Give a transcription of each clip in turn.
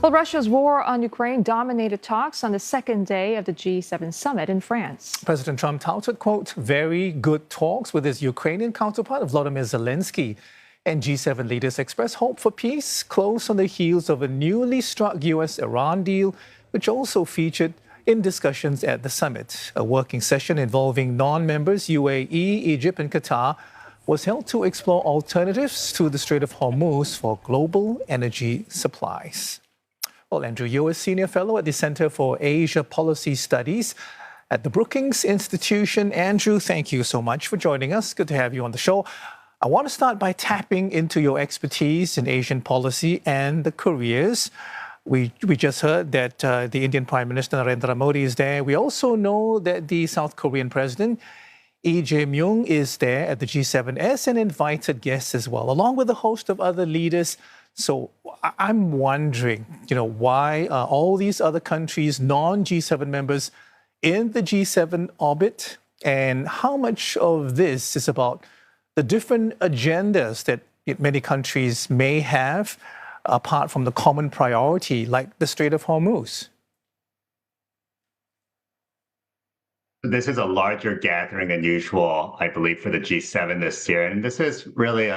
Well, Russia's war on Ukraine dominated talks on the second day of the G7 summit in France. President Trump touted, quote, very good talks with his Ukrainian counterpart, Volodymyr Zelensky. And G7 leaders expressed hope for peace, close on the heels of a newly struck U.S.-Iran deal, which also featured in discussions at the summit. A working session involving non-members UAE, Egypt and Qatar was held to explore alternatives to the Strait of Hormuz for global energy supplies. Well, Andrew Yeo is Senior Fellow at the Center for Asia Policy Studies at the Brookings Institution. Andrew, thank you so much for joining us. Good to have you on the show. I want to start by tapping into your expertise in Asian policy and the careers. We just heard that the Indian Prime Minister Narendra Modi is there. We also know that the South Korean President Lee Jae-myung is there at the G7 as an invited guest as well, along with a host of other leaders. So I'm wondering, why are all these other countries, non-G7 members, in the G7 orbit? And how much of this is about the different agendas that many countries may have, apart from the common priority, like the Strait of Hormuz? This is a larger gathering than usual, I believe, for the G7 this year. And this is really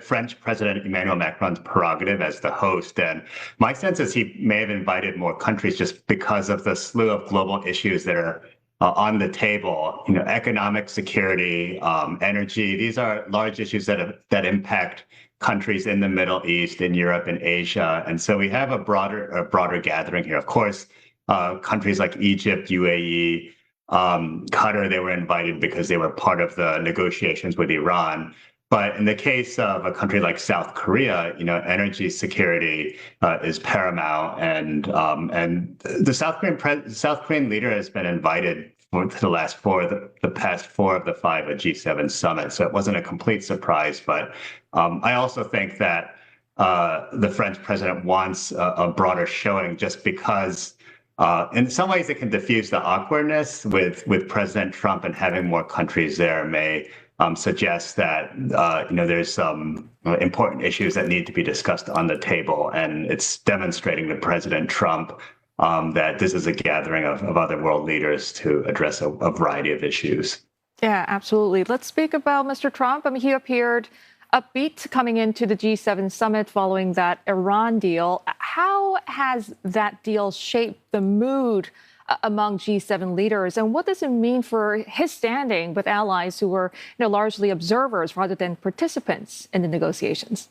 French President Emmanuel Macron's prerogative as the host. And my sense is he may have invited more countries just because of the slew of global issues that are on the table. Economic security, energy. These are large issues that impact countries in the Middle East, in Europe, and Asia. And so we have a broader gathering here. Of course, countries like Egypt, UAE, Qatar, they were invited because they were part of the negotiations with Iran. But in the case of a country like South Korea, energy security is paramount, and the South Korean leader has been invited to the past four of the five G7 summits. So it wasn't a complete surprise. But I also think that the French president wants a broader showing, just because in some ways it can diffuse the awkwardness with President Trump, and having more countries there may suggest that there's some important issues that need to be discussed on the table, and it's demonstrating to President Trump that this is a gathering of other world leaders to address a variety of issues. Yeah, absolutely. Let's speak about Mr. Trump. He appeared upbeat coming into the G7 summit following that Iran deal. How has that deal shaped the mood among G7 leaders, and what does it mean for his standing with allies who were largely observers rather than participants in the negotiations?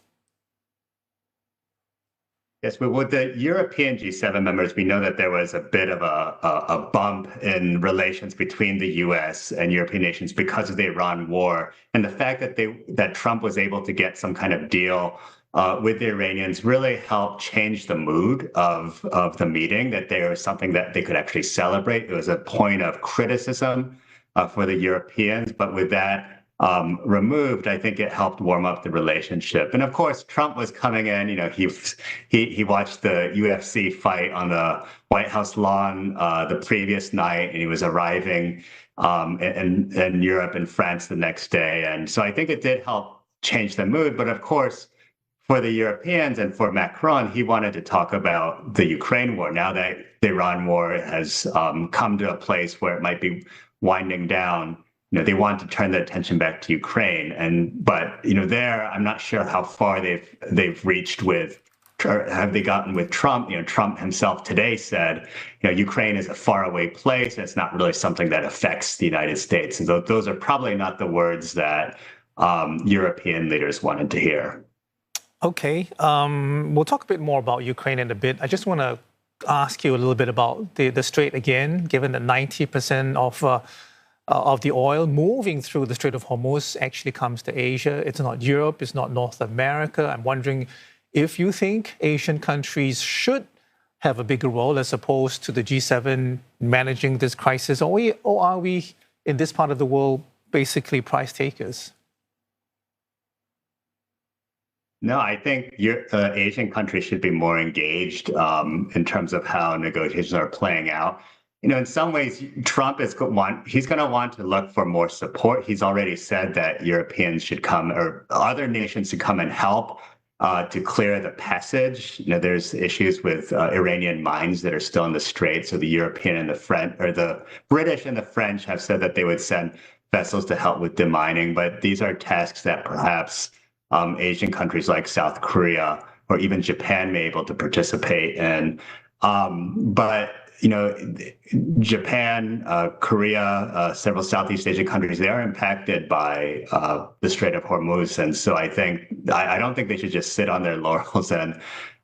Yes, but with the European G7 members, we know that there was a bit of a bump in relations between the U.S. and European nations because of the Iran war, and the fact that Trump was able to get some kind of deal with the Iranians really helped change the mood of the meeting. That there was something that they could actually celebrate. It was a point of criticism for the Europeans, but with that removed, I think it helped warm up the relationship. And of course, Trump was coming in. He watched the UFC fight on the White House lawn the previous night, and he was arriving in Europe and France the next day. And so I think it did help change the mood. But of course, for the Europeans and for Macron, he wanted to talk about the Ukraine war. Now that the Iran war has come to a place where it might be winding down, they want to turn their attention back to Ukraine. But there, I'm not sure how far they've reached with, or have they gotten with Trump. Trump himself today said, Ukraine is a faraway place, and it's not really something that affects the United States. And those are probably not the words that European leaders wanted to hear. Okay, we'll talk a bit more about Ukraine in a bit. I just want to ask you a little bit about the Strait again, given that 90% of the oil moving through the Strait of Hormuz actually comes to Asia. It's not Europe, it's not North America. I'm wondering if you think Asian countries should have a bigger role as opposed to the G7 managing this crisis, or are we, in this part of the world, basically price takers? No, I think Asian countries should be more engaged in terms of how negotiations are playing out. In some ways, Trump he's going to want to look for more support. He's already said that Europeans should come, or other nations should come and help to clear the passage. There's issues with Iranian mines that are still in the Strait. So the European and the French, or the British and the French, have said that they would send vessels to help with demining. But these are tasks that perhaps Asian countries like South Korea or even Japan may be able to participate in. But Japan, Korea, several Southeast Asian countries, they are impacted by the Strait of Hormuz. And so I don't think they should just sit on their laurels and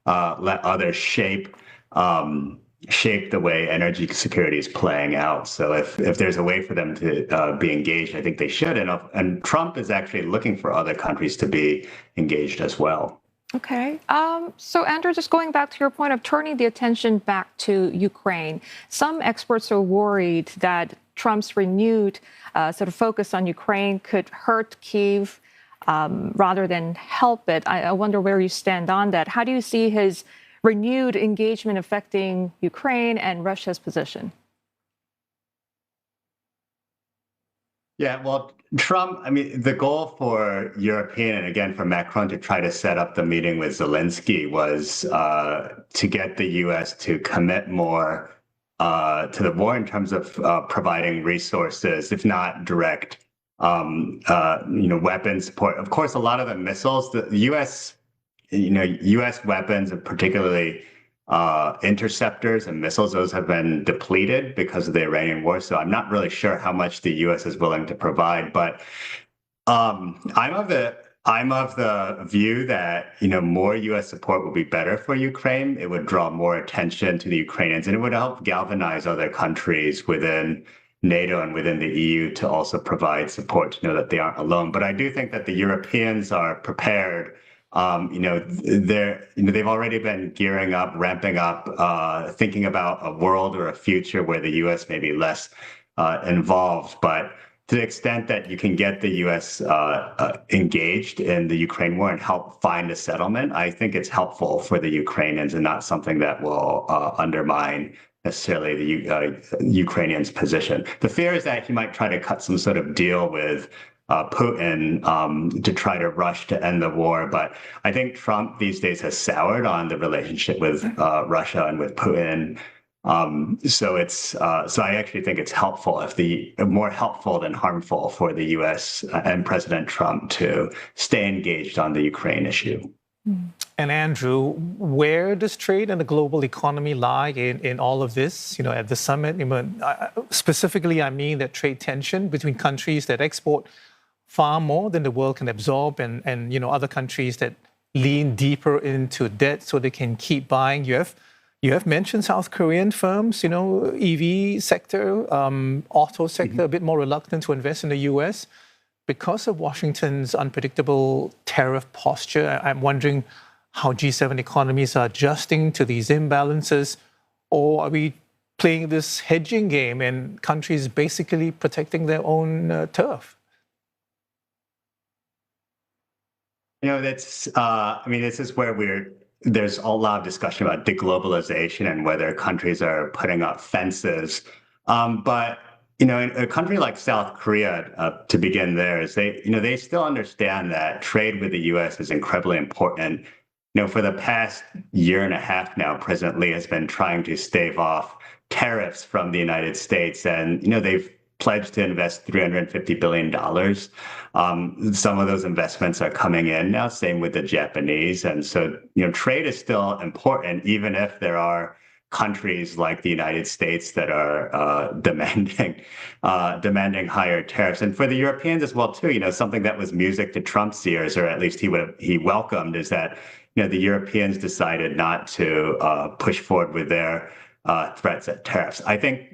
let others shape the way energy security is playing out. So if there's a way for them to be engaged, I think they should. And Trump is actually looking for other countries to be engaged as well. Okay. So, Andrew, just going back to your point of turning the attention back to Ukraine, some experts are worried that Trump's renewed sort of focus on Ukraine could hurt Kyiv rather than help it. I wonder where you stand on that. How do you see his renewed engagement affecting Ukraine and Russia's position? Yeah, well, Trump, the goal for European and again for Macron to try to set up the meeting with Zelensky was to get the U.S. to commit more to the war in terms of providing resources, if not direct, weapons support. Of course, a lot of the missiles, the U.S. U.S. weapons, and particularly interceptors and missiles, those have been depleted because of the Iranian war. So I'm not really sure how much the U.S. is willing to provide. But I'm of the view that more U.S. support would be better for Ukraine. It would draw more attention to the Ukrainians, and it would help galvanize other countries within NATO and within the EU to also provide support to know that they aren't alone. But I do think that the Europeans are prepared. They've already been gearing up, ramping up, thinking about a world or a future where the U.S. may be less involved. But to the extent that you can get the U.S. Engaged in the Ukraine war and help find a settlement, I think it's helpful for the Ukrainians and not something that will undermine necessarily the Ukrainians' position. The fear is that he might try to cut some sort of deal with Putin to try to rush to end the war. But I think Trump these days has soured on the relationship with Russia and with Putin. So I actually think it's helpful, more helpful than harmful for the U.S. and President Trump to stay engaged on the Ukraine issue. And Andrew, where does trade and the global economy lie in all of this? At the summit, specifically, I mean that trade tension between countries that export far more than the world can absorb, and other countries that lean deeper into debt so they can keep buying. You have mentioned South Korean firms, EV sector, auto sector, a bit more reluctant to invest in the U.S. because of Washington's unpredictable tariff posture. I'm wondering how G7 economies are adjusting to these imbalances, or are we playing this hedging game and countries basically protecting their own turf? This is where there's a lot of discussion about deglobalization and whether countries are putting up fences. But in a country like South Korea, to begin there, is they still understand that trade with the U.S. is incredibly important. For the past year and a half now, President Lee has been trying to stave off tariffs from the United States, and they've pledged to invest $350 billion. Some of those investments are coming in now, same with the Japanese. And so, trade is still important, even if there are countries like the United States that are demanding higher tariffs. And for the Europeans as well, too, something that was music to Trump's ears, or at least he welcomed, is that, the Europeans decided not to push forward with their threats at tariffs. I think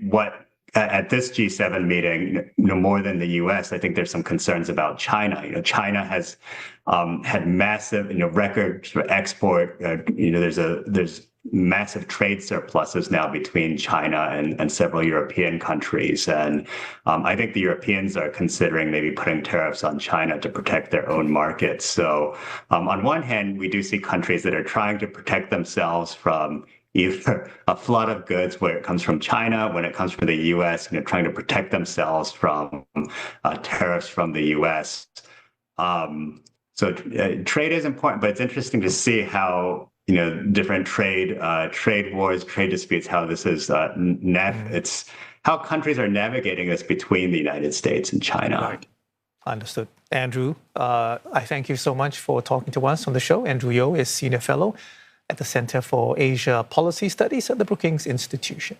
at this G7 meeting, more than the U.S., I think there's some concerns about China. China has had massive, record export. There's massive trade surpluses now between China and several European countries, and I think the Europeans are considering maybe putting tariffs on China to protect their own markets. So, on one hand, we do see countries that are trying to protect themselves from either a flood of goods where it comes from China, when it comes from the U.S., trying to protect themselves from tariffs from the U.S. Trade is important, but it's interesting to see how different trade wars, trade disputes, how this is it's how countries are navigating this between the United States and China. Right. Understood. Andrew, I thank you so much for talking to us on the show. Andrew Yeo is Senior Fellow at the Center for Asia Policy Studies at the Brookings Institution.